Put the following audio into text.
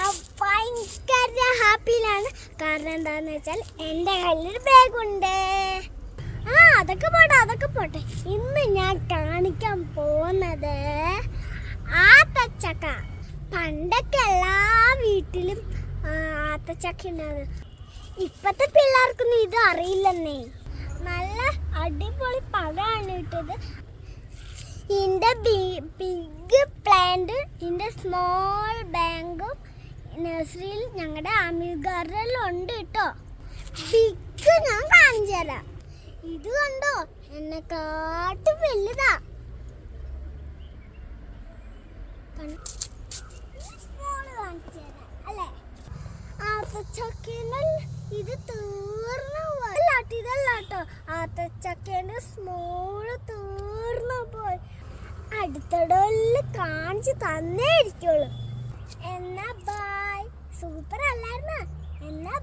ഞാൻ ഭയങ്കര ഹാപ്പിയിലാണ്. കാരണം എന്താണെന്ന് വെച്ചാൽ എൻ്റെ കയ്യിലൊരു ബാഗുണ്ട്. അതൊക്കെ പോട്ടെ. ഇന്ന് ഞാൻ കാണിക്കാൻ പോകുന്നത് ആത്തച്ചക്ക. പണ്ടൊക്കെ എല്ലാ വീട്ടിലും ആത്തച്ചക്ക ഉണ്ടായിരുന്നു. ഇപ്പോഴത്തെ പിള്ളേർക്കൊന്നും ഇത് അറിയില്ലെന്നേ. നല്ല അടിപൊളി പഴമാണ് ഇട്ടത്. ഇതിൻ്റെ ബിഗ് പ്ലാന്റ്, ഇതിൻ്റെ സ്മോൾ ബാങ്കും നഴ്സറിയിൽ ഞങ്ങളുടെ അമീർഗാർഡനിലുണ്ട് കേട്ടോ. ബിഗ് ഞാൻ കാണിച്ചു തരാം. ഇത് കണ്ടോ, എന്നെക്കാട്ടും വലുതാ. അല്ലേ ആത്തച്ചക്കയിൽ ഇത് തീർന്നു ഇതല്ലാട്ടോ. ആത്തച്ചക്കേൻ്റെ സ്മോള് തീർന്നു പോയി. അടുത്തിടയിൽ കാണിച്ച് തന്നേ ഇരിക്കുള്ളൂ. എന്നാ ബൈ. സൂപ്പർ അല്ലായിരുന്ന? എന്നാ